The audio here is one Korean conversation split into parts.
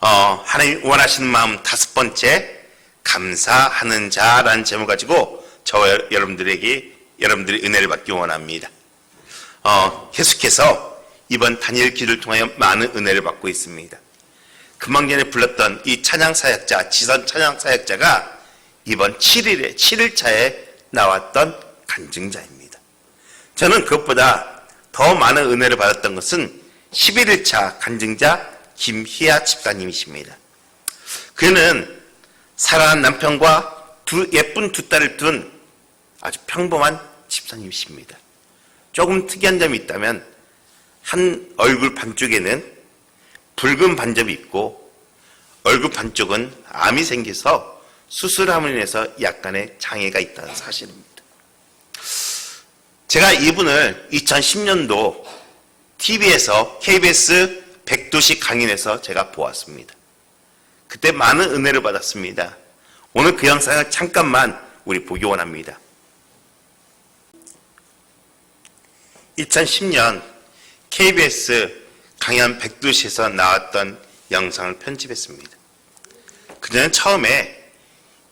하나님 원하시는 마음 5번째, 감사하는 자라는 제목 가지고 저와 여러분들이 은혜를 받기 원합니다. 계속해서 이번 다니엘 기도를 통하여 많은 은혜를 받고 있습니다. 금방 전에 불렀던 이 찬양사역자, 지선 찬양사역자가 이번 7일차에 나왔던 간증자입니다. 저는 그것보다 더 많은 은혜를 받았던 것은 11일차 간증자 김희아 집사님이십니다. 그는 사랑하는 남편과 예쁜 두 딸을 둔 아주 평범한 집사님이십니다. 조금 특이한 점이 있다면 한 얼굴 반쪽에는 붉은 반점이 있고 얼굴 반쪽은 암이 생겨서 수술함으로 인해서 약간의 장애가 있다는 사실입니다. 제가 이분을 2010년도 TV에서 KBS 백도시 강연에서 제가 보았습니다. 그때 많은 은혜를 받았습니다. 오늘 그 영상을 잠깐만 우리 보기 원합니다. 2010년 KBS 강연 백도시에서 나왔던 영상을 편집했습니다. 그녀는 처음에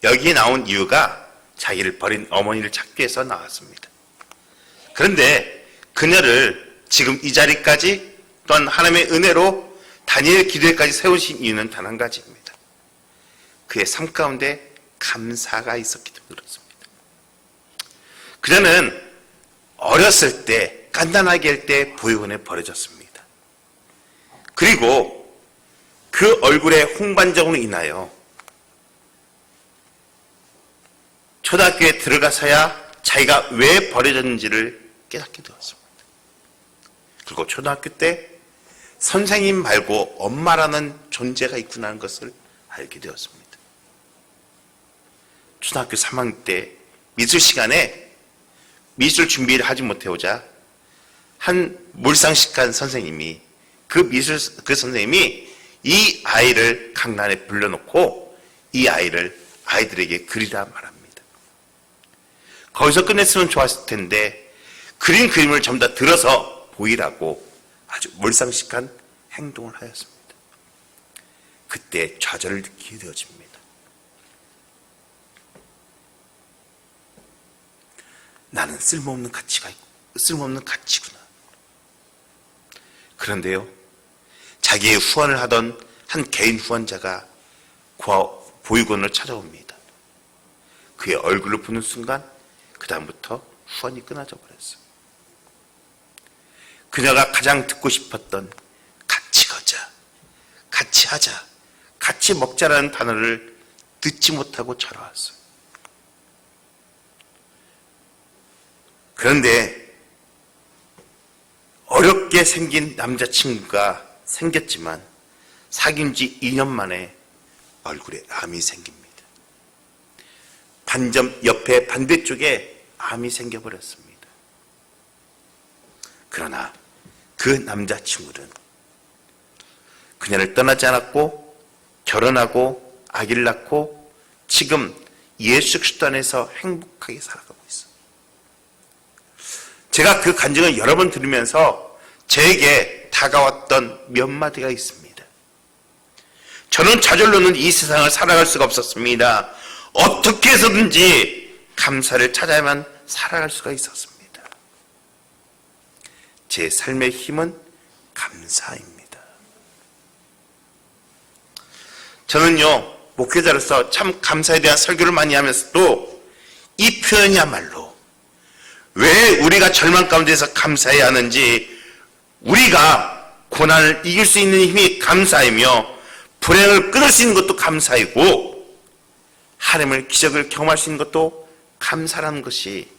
여기에 나온 이유가 자기를 버린 어머니를 찾기 위해서 나왔습니다. 그런데 그녀를 지금 이 자리까지 또한 하나님의 은혜로 다니엘 기도회까지 세우신 이유는 단 한 가지입니다. 그의 삶 가운데 감사가 있었기 때문에 그렇습니다. 그녀는 어렸을 때 깐난하게 할 때 보육원에 버려졌습니다. 그리고 그 얼굴의 홍반점으로 인하여 초등학교에 들어가서야 자기가 왜 버려졌는지를 깨닫게 되었습니다. 그리고 초등학교 때 선생님 말고 엄마라는 존재가 있구나 하는 것을 알게 되었습니다. 초등학교 3학년 때 미술 시간에 미술 준비를 하지 못해오자 한 물상식한 선생님이 그 선생님이 이 아이를 강단에 불러놓고 이 아이를 아이들에게 그리라 말합니다. 거기서 끝냈으면 좋았을 텐데 그린 그림을 전부 다 들어서 보이라고 아주 몰상식한 행동을 하였습니다. 그때 좌절을 느끼게 되어집니다. 나는 쓸모없는 가치구나. 그런데요, 자기의 후원을 하던 한 개인 후원자가 보육원을 찾아옵니다. 그의 얼굴을 보는 순간 그 다음부터 후원이 끊어져 버렸어요. 그녀가 가장 듣고 싶었던 같이 걷자, 같이 하자, 같이 먹자라는 단어를 듣지 못하고 자라왔어요. 그런데 어렵게 생긴 남자친구가 생겼지만 사귄 지 2년 만에 얼굴에 암이 생깁니다. 반점 옆에 반대쪽에 암이 생겨버렸습니다. 그러나 그 남자친구는 그녀를 떠나지 않았고 결혼하고 아기를 낳고 지금 예수 그리스도 안에서 행복하게 살아가고 있어요. 제가 그 간증을 여러 번 들으면서 저에게 다가왔던 몇 마디가 있습니다. 저는 저절로는 이 세상을 살아갈 수가 없었습니다. 어떻게 해서든지 감사를 찾아야만 살아갈 수가 있었습니다. 제 삶의 힘은 감사입니다. 저는요, 목회자로서 참 감사에 대한 설교를 많이 하면서도 이 표현이야말로 왜 우리가 절망 가운데서 감사해야 하는지, 우리가 고난을 이길 수 있는 힘이 감사이며 불행을 끊을 수 있는 것도 감사이고 하나님의 기적을 경험할 수 있는 것도 감사라는 것이,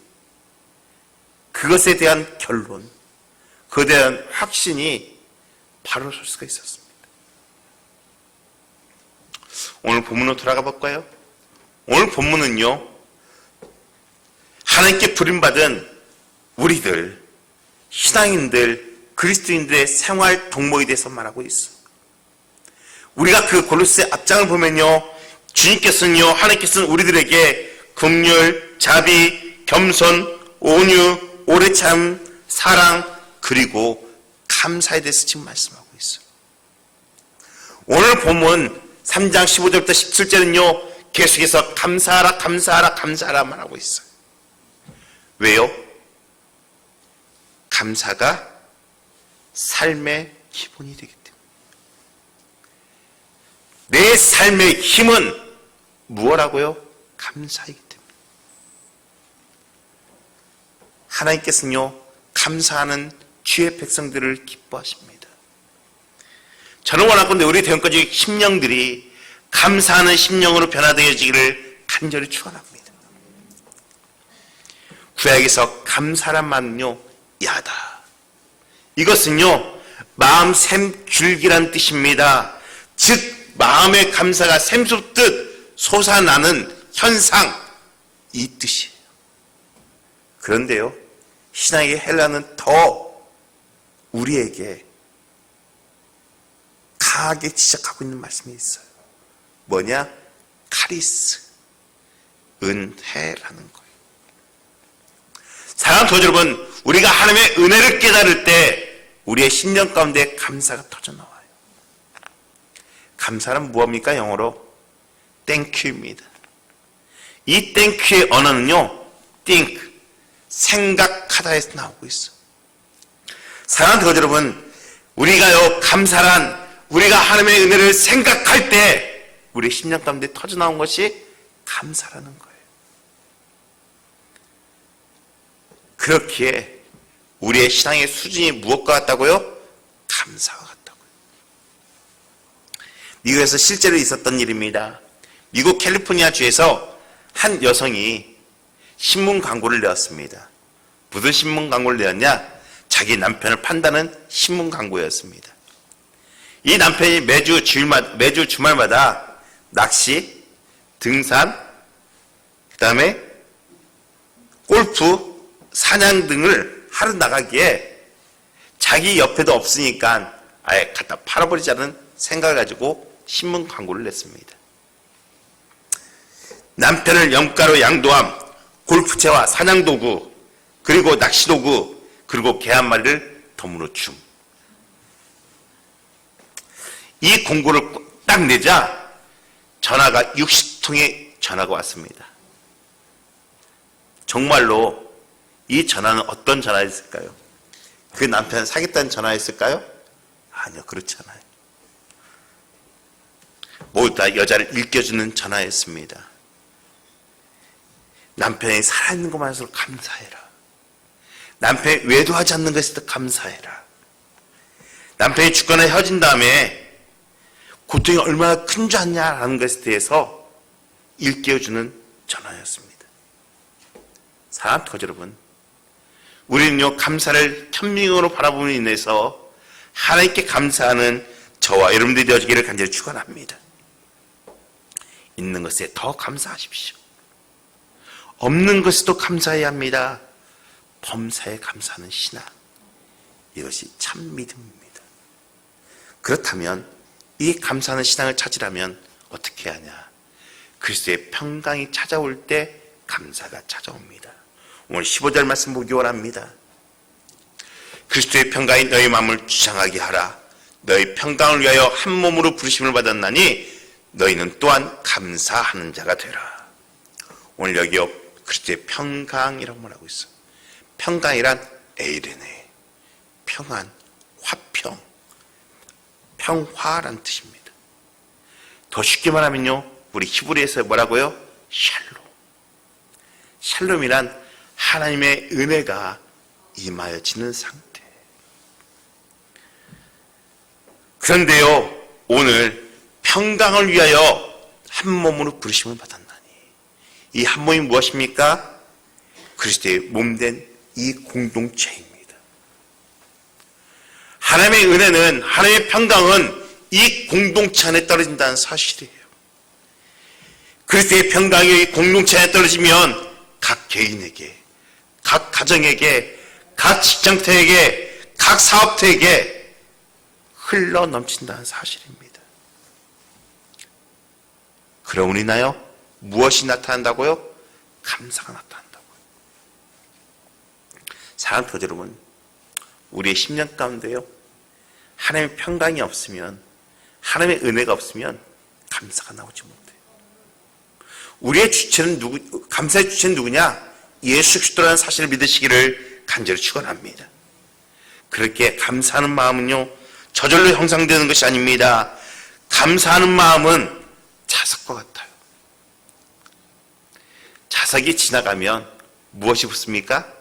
그것에 대한 결론, 그에 대한 확신이 바로 설 수가 있었습니다. 오늘 본문으로 돌아가 볼까요? 오늘 본문은요, 하나님께 부름받은 우리들, 신앙인들, 그리스도인들의 생활 동목에 대해서 말하고 있어요. 우리가 그 골로새 앞장을 보면요, 주님께서는요, 하나님께서는 우리들에게 긍휼, 자비, 겸손, 온유, 오래 참, 사랑, 그리고 감사에 대해서 지금 말씀하고 있어요. 오늘 본문 3장 15절부터 17절은요 계속해서 감사하라 감사하라 감사하라만 하고 있어요. 왜요? 감사가 삶의 기본이 되기 때문에. 내 삶의 힘은 무엇라고요? 감사이기 때문에. 하나님께서는요 감사하는 주의 백성들을 기뻐하십니다. 저는 원하건대 우리 대원까지 심령들이 감사하는 심령으로 변화되어지기를 간절히 축원합니다. 구약에서 감사란 말은요 야다. 이것은요 마음 샘줄기란 뜻입니다. 즉 마음의 감사가 샘솟듯 솟아나는 현상, 이 뜻이에요. 그런데요 신약의 헬라는 더 우리에게 강하게 지적하고 있는 말씀이 있어요. 뭐냐? 카리스, 은혜라는 거예요. 사랑하는 교주 여러분, 우리가 하나님의 은혜를 깨달을 때 우리의 심령 가운데 감사가 터져나와요. 감사는 무엇입니까? 영어로 땡큐입니다. 이 땡큐의 언어는요 think, 생각하다에서 나오고 있어요. 사랑하는 교주 여러분, 우리가요 감사란 우리가 하나님의 은혜를 생각할 때 우리 심령 가운데 터져나온 것이 감사라는 거예요. 그렇기에 우리의 신앙의 수준이 무엇과 같다고요? 감사와 같다고요. 미국에서 실제로 있었던 일입니다. 미국 캘리포니아 주에서 한 여성이 신문 광고를 내었습니다. 무슨 신문 광고를 내었냐? 자기 남편을 판다는 신문 광고였습니다. 이 남편이 매주 주말마다 낚시, 등산, 그 다음에 골프, 사냥 등을 하러 나가기에 자기 옆에도 없으니까 아예 갖다 팔아버리자는 생각을 가지고 신문 광고를 냈습니다. 남편을 염가로 양도함, 골프채와 사냥도구, 그리고 낚시도구, 그리고 개 한 마리를 덤으로 줌. 이 공고를 딱 내자 전화가 60통의 전화가 왔습니다. 정말로 이 전화는 어떤 전화였을까요? 그 남편 사겠다는 전화였을까요? 아니요, 그렇지 않아요. 모두 다 여자를 일깨주는 전화였습니다. 남편이 살아있는 것만으로도 감사해라. 남편이 외도하지 않는 것에도 감사해라. 남편이 죽거나 헤어진 다음에 고통이 얼마나 큰 줄 아냐라는 것에 대해서 일깨워주는 전화였습니다. 사랑하는 교주 여러분, 우리는요 감사를 현명으로 바라봄으로 인해서 하나님께 감사하는 저와 여러분들이 되어지기를 간절히 축원합니다. 있는 것에 더 감사하십시오. 없는 것에도 감사해야 합니다. 범사에 감사하는 신앙, 이것이 참 믿음입니다. 그렇다면 이 감사하는 신앙을 찾으려면 어떻게 하냐? 그리스도의 평강이 찾아올 때 감사가 찾아옵니다. 오늘 15절 말씀 보기 원합니다. 그리스도의 평강이 너희 마음을 주장하게 하라. 너희 평강을 위하여 한 몸으로 부르심을 받았나니 너희는 또한 감사하는 자가 되라. 오늘 여기요 그리스도의 평강이라고 말하고 있어요. 평강이란 에이레네, 평안, 화평, 평화란 뜻입니다. 더 쉽게 말하면요 우리 히브리에서 뭐라고요? 샬롬. 샬롬이란 하나님의 은혜가 임하여지는 상태. 그런데요 오늘 평강을 위하여 한 몸으로 부르심을 받았나니, 이 한 몸이 무엇입니까? 그리스도의 몸된 이 공동체입니다. 하나님의 은혜는, 하나님의 평강은 이 공동체 안에 떨어진다는 사실이에요. 그리스도의 평강이 이 공동체 안에 떨어지면 각 개인에게, 각 가정에게, 각 직장터에게, 각 사업터에게 흘러 넘친다는 사실입니다. 그러므로 인하여 무엇이 나타난다고요? 감사가 나타난다고요. 사랑하는 교주 여러분, 우리의 심령 가운데요 하나님의 평강이 없으면, 하나님의 은혜가 없으면 감사가 나오지 못해요. 우리의 주체는 감사의 주체는 누구냐? 예수 그리스도라는 사실을 믿으시기를 간절히 축원합니다. 그렇게 감사하는 마음은요, 저절로 형성되는 것이 아닙니다. 감사하는 마음은 자석과 같아요. 자석이 지나가면 무엇이 붙습니까?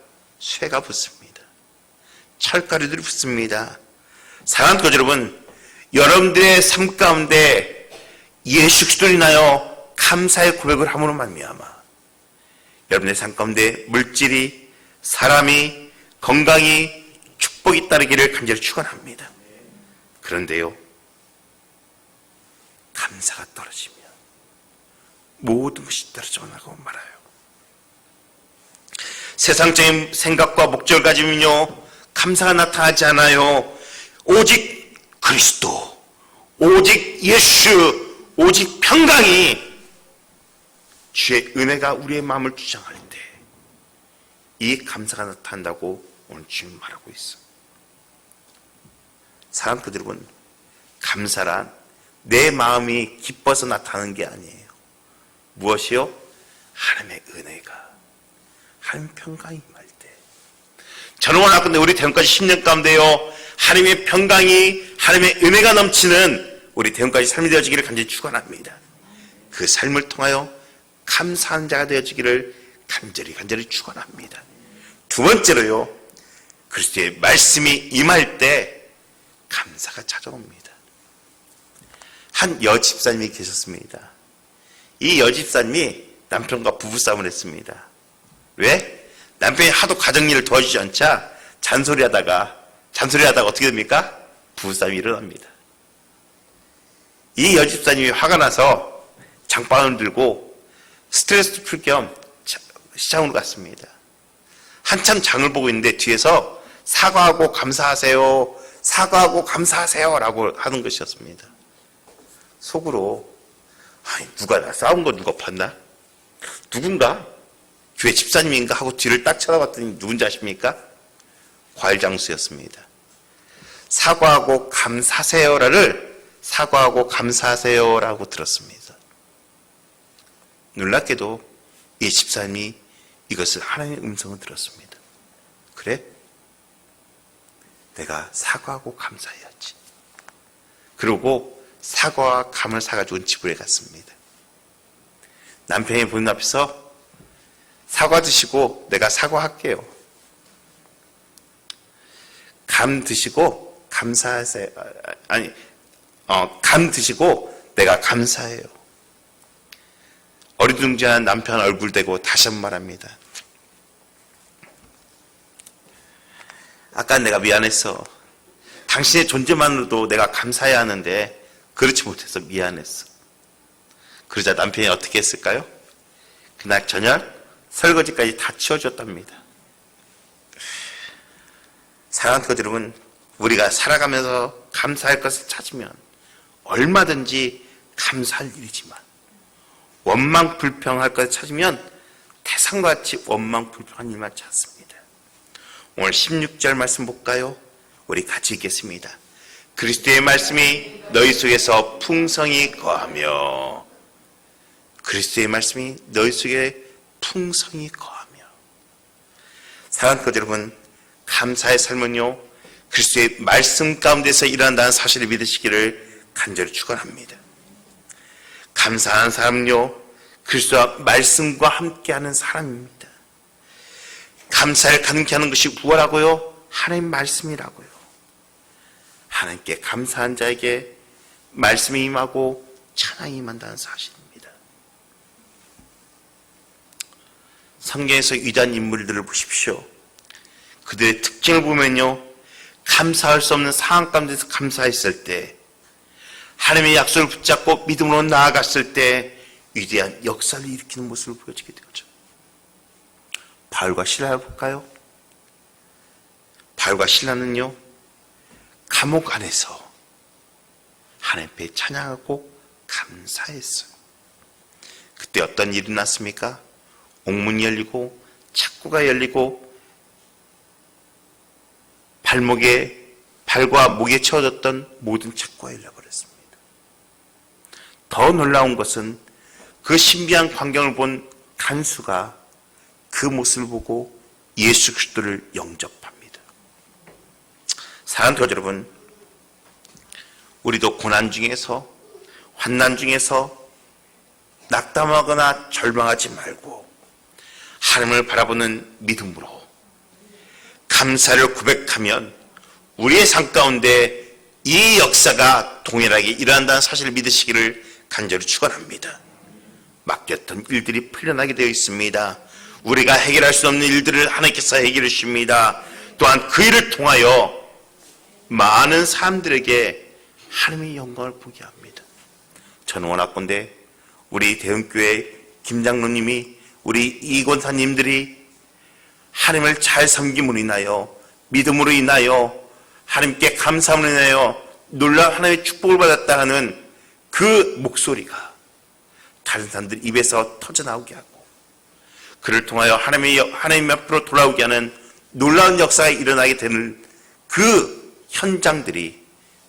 쇠가 붙습니다. 철가루들이 붙습니다. 사랑하는 교회 여러분, 여러분들의 삶 가운데 예수 그리스도를 인하여 감사의 고백을 함으로 말미암아 여러분의 삶 가운데 물질이, 사람이, 건강이, 축복이 따르기를 간절히 축원합니다. 그런데요, 감사가 떨어지면 모든 것이 떨어져 나가고 말아요. 세상적인 생각과 목적을 가지면요, 감사가 나타나지 않아요. 오직 그리스도, 오직 예수, 오직 평강이, 주의 은혜가 우리의 마음을 주장할 때 이 감사가 나타난다고 오늘 주님 말하고 있어. 사랑하는 교회 여러분, 감사란 내 마음이 기뻐서 나타나는 게 아니에요. 무엇이요? 하나님의 은혜가, 하나님의 평강이 임할 때. 저는 원하건대 우리 대원까지 10년 가운데요, 하나님의 평강이, 하나님의 은혜가 넘치는 우리 대원까지 삶이 되어지기를 간절히 축원합니다. 그 삶을 통하여 감사한 자가 되어지기를 간절히 축원합니다. 두 번째로요, 그리스도의 말씀이 임할 때 감사가 찾아옵니다. 한 여집사님이 계셨습니다. 이 여집사님이 남편과 부부싸움을 했습니다. 왜? 남편이 하도 가정일을 도와주지 않자 잔소리하다가 어떻게 됩니까? 부부싸움이 일어납니다. 이 여집사님이 화가 나서 장바구니를 들고 스트레스 풀 겸 시장으로 갔습니다. 한참 장을 보고 있는데 뒤에서 사과하고 감사하세요, 사과하고 감사하세요 라고 하는 것이었습니다. 속으로, 누가 나 싸운 거 누가 봤나? 누군가? 교회 집사님인가? 하고 뒤를 딱 쳐다봤더니 누군지 아십니까? 과일 장수였습니다. 사과하고 감사하세요를 사과하고 감사하세요라고 들었습니다. 놀랍게도 이 집사님이 이것을 하나님의 음성을 들었습니다. 그래? 내가 사과하고 감사해야지. 그리고 사과와 감을 사가지고 집으로 갔습니다. 남편이 보는 앞에서 사과 드시고 내가 사과할게요. 감 드시고 감사하세요. 감 드시고 내가 감사해요. 어리둥절한 남편 얼굴 대고 다시 한 번 말합니다. 아까 내가 미안했어. 당신의 존재만으로도 내가 감사해야 하는데 그렇지 못해서 미안했어. 그러자 남편이 어떻게 했을까요? 그날 저녁 설거지까지 다 치워줬답니다. 사랑하는 것 여러분, 우리가 살아가면서 감사할 것을 찾으면 얼마든지 감사할 일이지만 원망불평할 것을 찾으면 태산같이 원망불평한 일만 찾습니다. 오늘 16절 말씀 볼까요? 우리 같이 읽겠습니다. 그리스도의 말씀이 너희 속에서 풍성히 거하며, 그리스도의 말씀이 너희 속에 풍성히 거하며. 사랑하는 것 여러분, 감사의 삶은요, 그리스도의 말씀 가운데서 일어난다는 사실을 믿으시기를 간절히 축원합니다. 감사하는 사람은요, 그리스도와 말씀과 함께하는 사람입니다. 감사를 가능케 하는 것이 무엇이라고요? 하나님 말씀이라고요. 하나님께 감사한 자에게 말씀이 임하고 찬양이 임한다는 사실입니다. 성경에서 위대한 인물들을 보십시오. 그들의 특징을 보면요, 감사할 수 없는 상황 가운데서 감사했을 때, 하나님의 약속을 붙잡고 믿음으로 나아갔을 때 위대한 역사를 일으키는 모습을 보여주게 되죠. 바울과 실라를 볼까요? 바울과 실라는요, 감옥 안에서 하나님 앞에 찬양하고 감사했어요. 그때 어떤 일이 났습니까? 옥문이 열리고 창구가 열리고 발과 목에 채워졌던 모든 창구가 열려버렸습니다. 더 놀라운 것은 그 신비한 광경을 본 간수가 그 모습을 보고 예수 그리스도를 영접합니다. 사랑하는 여러분, 우리도 고난 중에서, 환난 중에서 낙담하거나 절망하지 말고 하나님을 바라보는 믿음으로 감사를 고백하면 우리의 삶 가운데 이 역사가 동일하게 일어난다는 사실을 믿으시기를 간절히 축원합니다. 맡겼던 일들이 풀려나게 되어 있습니다. 우리가 해결할 수 없는 일들을 하나님께서 해결해 주십니다. 또한 그 일을 통하여 많은 사람들에게 하나님의 영광을 보게 합니다. 저는 원하건대 우리 대흥교회 김장로님이, 우리 이권사님들이 하나님을 잘 섬김으로 인하여, 믿음으로 인하여, 하나님께 감사함으로 인하여 놀라운 하나님의 축복을 받았다 하는 그 목소리가 다른 사람들 입에서 터져나오게 하고, 그를 통하여 하나님 앞으로 돌아오게 하는 놀라운 역사가 일어나게 되는 그 현장들이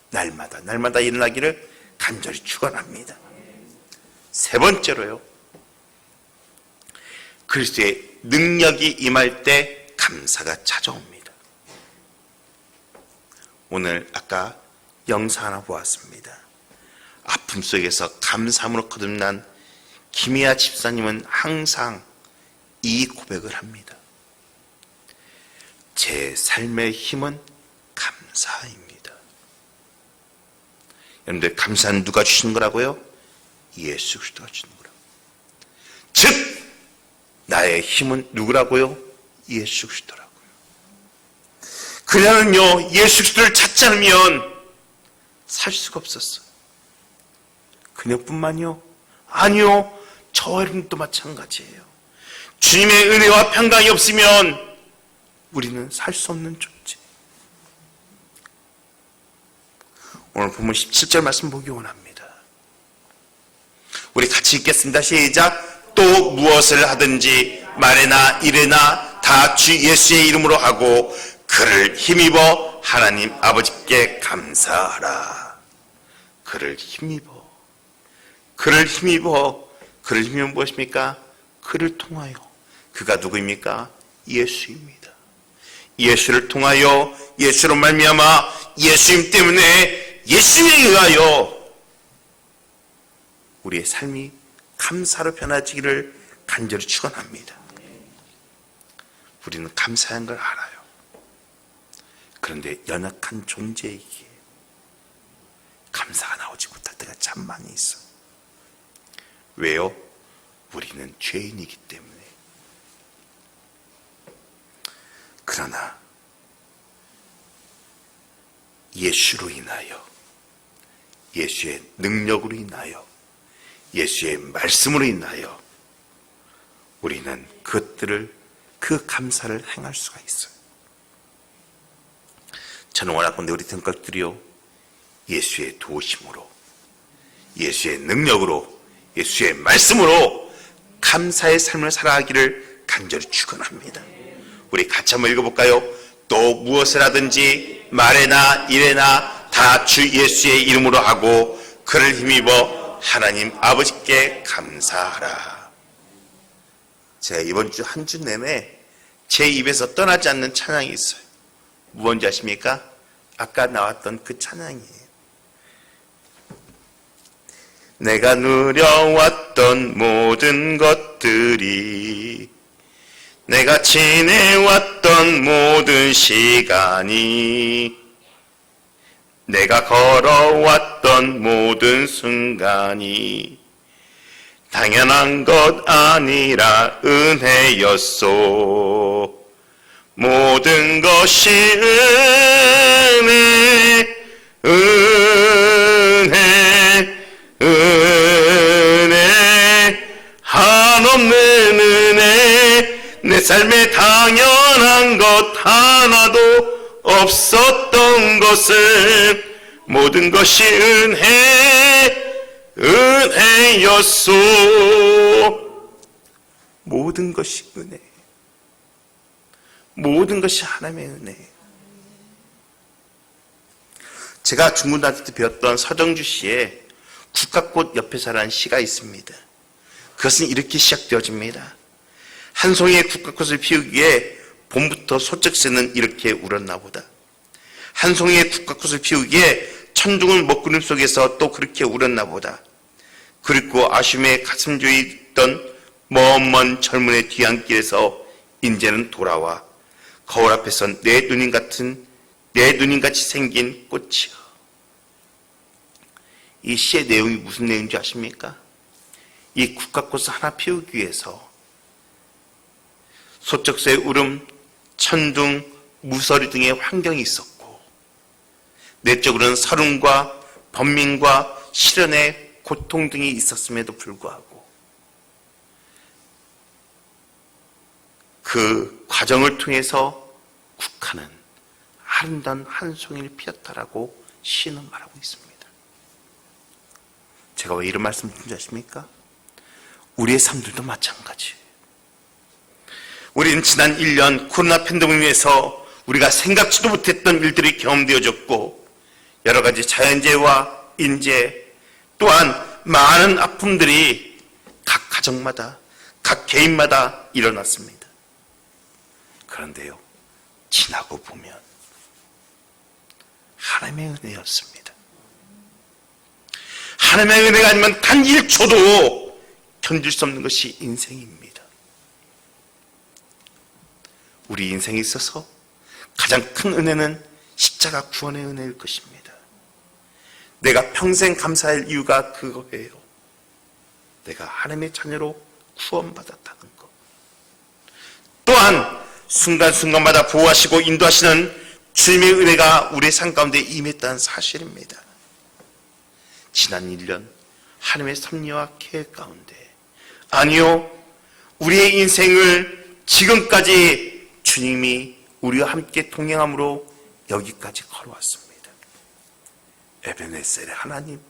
날마다 일어나기를 간절히 축원합니다. 세 번째로요, 그리스도의 능력이 임할 때 감사가 찾아옵니다. 오늘 아까 영상 하나 보았습니다. 아픔 속에서 감사함으로 거듭난 김희아 집사님은 항상 이 고백을 합니다. 제 삶의 힘은 감사입니다. 여러분들, 감사는 누가 주신 거라고요? 예수 그리스도가 주신 거라고. 즉 나의 힘은 누구라고요? 예수 그리스도라고요. 그녀는요, 예수 그리스도를 찾지 않으면 살 수가 없었어요. 그녀뿐만요? 아니요, 저 여러분도 마찬가지예요. 주님의 은혜와 평강이 없으면 우리는 살 수 없는 존재. 오늘 본문 17절 말씀 보기 원합니다. 우리 같이 읽겠습니다. 시작. 또 무엇을 하든지 말에나 일에나 다 주 예수의 이름으로 하고 그를 힘입어 하나님 아버지께 감사하라. 그를 힘입어. 그를 힘입으면 무엇입니까? 그를 통하여. 그가 누구입니까? 예수입니다. 예수를 통하여, 예수로 말미암아, 예수님 때문에, 예수에 의하여 우리의 삶이 감사로 변화지기를 간절히 축원합니다. 우리는 감사한 걸 알아요. 그런데 연약한 존재이기에 감사가 나오지 못할 때가 참 많이 있어. 왜요? 우리는 죄인이기 때문에. 그러나 예수로 인하여, 예수의 능력으로 인하여, 예수의 말씀으로 인하여 우리는 그것들을, 그 감사를 행할 수가 있어요. 저는 원하건대 우리 등것들이요, 예수의 도우심으로, 예수의 능력으로, 예수의 말씀으로 감사의 삶을 살아가기를 간절히 축원합니다. 우리 같이 한번 읽어볼까요? 또 무엇을 하든지 말에나 일에나 다 주 예수의 이름으로 하고 그를 힘입어 하나님 아버지께 감사하라. 제가 이번 주 한 주 내내 제 입에서 떠나지 않는 찬양이 있어요. 무언지 아십니까? 아까 나왔던 그 찬양이에요. 내가 누려왔던 모든 것들이, 내가 지내왔던 모든 시간이, 내가 걸어왔던 모든 순간이 당연한 것 아니라 은혜였소. 모든 것이 은혜, 한없는 은혜. 내 삶에 당연한 것 하나도 없었던 것은 모든 것이 은혜였소. 모든 것이 은혜, 모든 것이 하나님의 은혜. 제가 중고등학교 때 배웠던 서정주 씨의 국화꽃 옆에서라는 시가 있습니다. 그것은 이렇게 시작되어집니다. 한 송이의 국화꽃을 피우기에 봄부터 소쩍새는 이렇게 울었나 보다. 한 송이의 국화꽃을 피우기에 천둥은 먹구름 속에서 또 그렇게 울었나 보다. 그리고 아쉬움에 가슴 조이던 먼 젊은의 뒤안길에서 인제는 돌아와 거울 앞에서 내 누님같이 생긴 꽃이여. 이 시의 내용이 무슨 내용인지 아십니까? 이 국화꽃을 하나 피우기 위해서 소쩍새의 울음, 천둥, 무서리 등의 환경이 있었고 내적으로는 서름과 번민과 시련의 고통 등이 있었음에도 불구하고 그 과정을 통해서 국화는 아름다운 한 송이를 피웠다라고 시는 말하고 있습니다. 제가 왜 이런 말씀을 드린지 아십니까? 우리의 삶들도 마찬가지예요. 우리는 지난 1년 코로나 팬데믹에서 우리가 생각지도 못했던 일들이 경험되어졌고 여러 가지 자연재해와 인재 또한 많은 아픔들이 각 가정마다 각 개인마다 일어났습니다. 그런데요, 지나고 보면 하나님의 은혜였습니다. 하나님의 은혜가 아니면 단 1초도 견딜 수 없는 것이 인생입니다. 우리 인생에 있어서 가장 큰 은혜는 십자가 구원의 은혜일 것입니다. 내가 평생 감사할 이유가 그거예요. 내가 하나님의 자녀로 구원받았다는 것. 또한 순간순간마다 보호하시고 인도하시는 주님의 은혜가 우리의 삶 가운데 임했다는 사실입니다. 지난 1년 하나님의 섭리와 계획 가운데 아니요, 우리의 인생을 지금까지 주님이 우리와 함께 동행함으로 여기까지 걸어왔습니다. 에베네셀의 하나님,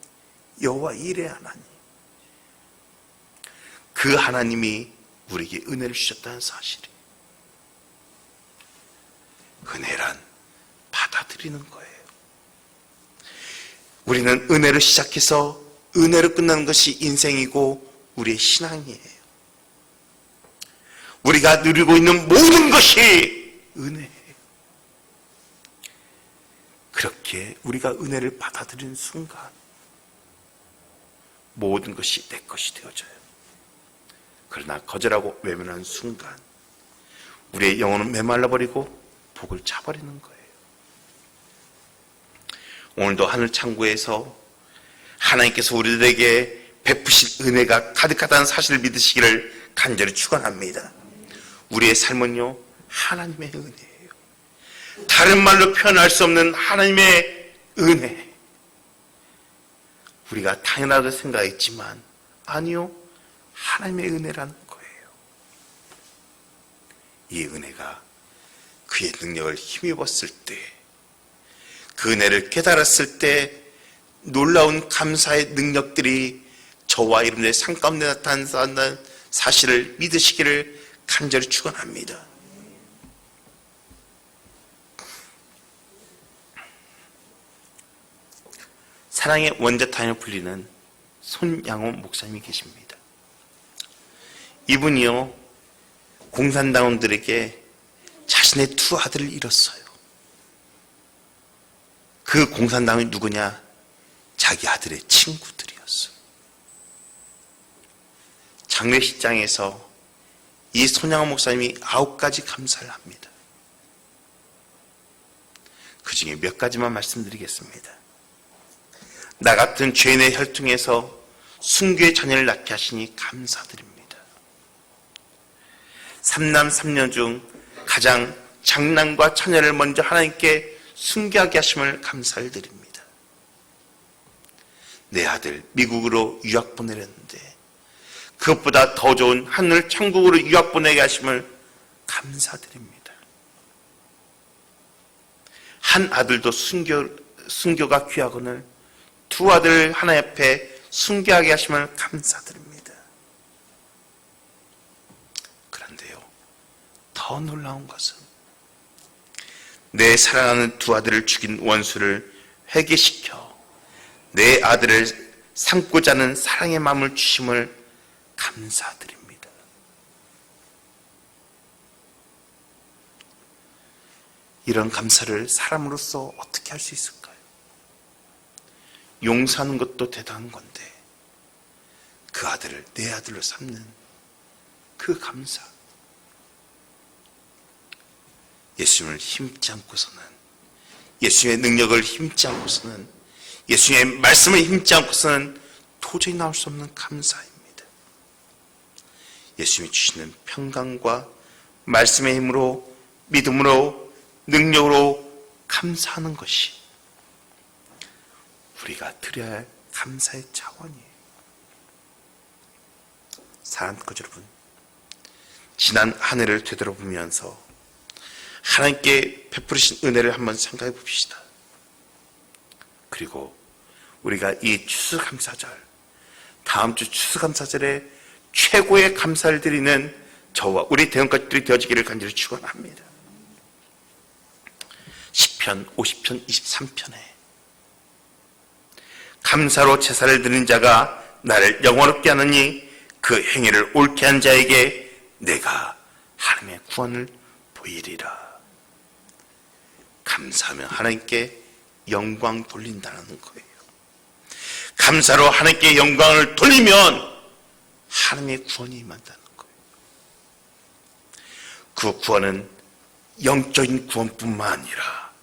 여호와 일의 하나님, 그 하나님이 우리에게 은혜를 주셨다는 사실이 은혜란 받아들이는 거예요. 우리는 은혜를 시작해서 은혜로 끝나는 것이 인생이고 우리의 신앙이에요. 우리가 누리고 있는 모든 것이 은혜예요. 그렇게 우리가 은혜를 받아들이는 순간 모든 것이 내 것이 되어져요. 그러나 거절하고 외면하는 순간 우리의 영혼은 메말라버리고 복을 차버리는 거예요. 오늘도 하늘 창고에서 하나님께서 우리들에게 베푸실 은혜가 가득하다는 사실을 믿으시기를 간절히 축원합니다. 우리의 삶은요, 하나님의 은혜예요. 다른 말로 표현할 수 없는 하나님의 은혜. 우리가 당연하다고 생각했지만 아니요, 하나님의 은혜라는 거예요. 이 은혜가 그의 능력을 힘입었을 때, 그 은혜를 깨달았을 때 놀라운 감사의 능력들이 저와 여러분의 삶 가운데 나타난다는 사실을 믿으시기를 간절히 축원합니다. 사랑의 원자탄으로 불리는 손양호 목사님이 계십니다. 이분이요, 공산당원들에게 자신의 두 아들을 잃었어요. 그 공산당이 누구냐? 자기 아들의 친구들이었어요. 장례식장에서 이 손양호 목사님이 9가지 감사를 합니다. 그 중에 몇 가지만 말씀드리겠습니다. 나 같은 죄인의 혈통에서 순교의 자녀를 낳게 하시니 감사드립니다. 3남 3녀 중 가장 장남과 처녀를 먼저 하나님께 순교하게 하심을 감사를 드립니다. 내 아들 미국으로 유학 보내렸는데 그것보다 더 좋은 하늘 천국으로 유학 보내게 하심을 감사드립니다. 한 아들도 순교가 귀하거늘 두 아들 하나 옆에 순교하게 하심을 감사드립니다. 그런데요, 더 놀라운 것은 내 사랑하는 두 아들을 죽인 원수를 회개시켜 내 아들을 삼고자 하는 사랑의 마음을 주심을 감사드립니다. 이런 감사를 사람으로서 어떻게 할 수 있을까요? 용서하는 것도 대단한 건데 그 아들을 내 아들로 삼는 그 감사, 예수님을 힘지 않고서는, 예수님의 능력을 힘지 않고서는, 예수님의 말씀을 힘지 않고서는 도저히 나올 수 없는 감사입니다. 예수님이 주시는 평강과 말씀의 힘으로, 믿음으로, 능력으로 감사하는 것이 우리가 드려야 할 감사의 차원이에요. 사랑하는 여러분, 지난 한 해를 되돌아보면서 하나님께 베푸르신 은혜를 한번 생각해 봅시다. 그리고 우리가 이 추수감사절, 다음 주 추수감사절에 최고의 감사를 드리는 저와 우리 대원가족들이 되어지기를 간절히 축원합니다. 시편 50편 23편에 감사로 제사를 드리는 자가 나를 영원롭게 하느니 그 행위를 옳게 한 자에게 내가 하나님의 구원을 보이리라. 감사하면 하나님께 영광 돌린다는 거예요. 감사로 하나님께 영광을 돌리면 하나님의 구원이 임한다는 거예요. 그 구원은 영적인 구원뿐만 아니라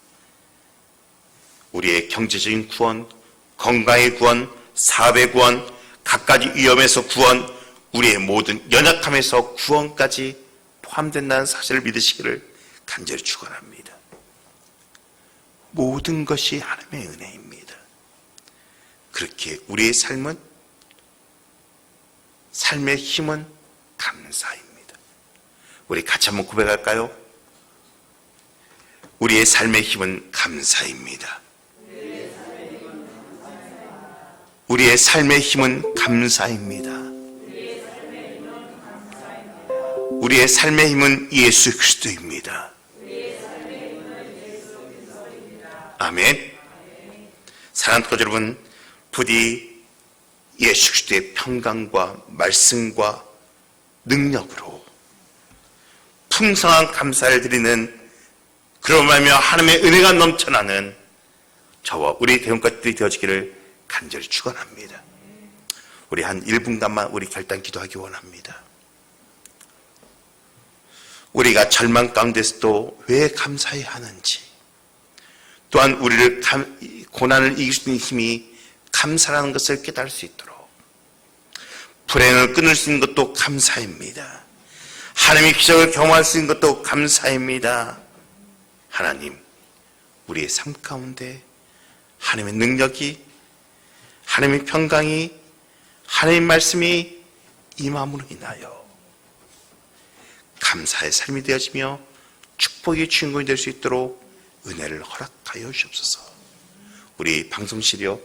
우리의 경제적인 구원, 건강의 구원, 사업의 구원, 갖가지 위험에서 구원, 우리의 모든 연약함에서 구원까지 포함된다는 사실을 믿으시기를 간절히 축원합니다. 모든 것이 하나님의 은혜입니다. 그렇게 우리의 삶은, 삶의 힘은 감사입니다. 우리 같이 한번 고백할까요? 우리의 삶의 힘은 감사입니다. 우리의 삶의 힘은 감사입니다. 우리의 삶의 힘은 예수 그리스도입니다. 아멘. 사랑하는 여러분, 부디 예수 그리스도의 평강과 말씀과 능력으로 풍성한 감사를 드리는, 그러므로 하나님의 은혜가 넘쳐나는 저와 우리 대원가족들이 되어지기를 간절히 축원합니다. 우리 한 1분간만 우리 결단 기도하기 원합니다. 우리가 절망 가운데서도 왜 감사해야 하는지, 또한 우리를 고난을 이길 수 있는 힘이 감사라는 것을 깨달을 수 있도록, 불행을 끊을 수 있는 것도 감사입니다. 하나님의 기적을 경험할 수 있는 것도 감사입니다. 하나님, 우리의 삶 가운데 하나님의 능력이, 하나님의 평강이, 하나님의 말씀이 임함으로 인하여 감사의 삶이 되어지며 축복의 주인공이 될 수 있도록 은혜를 허락하여 주옵소서. 우리 방송실이요,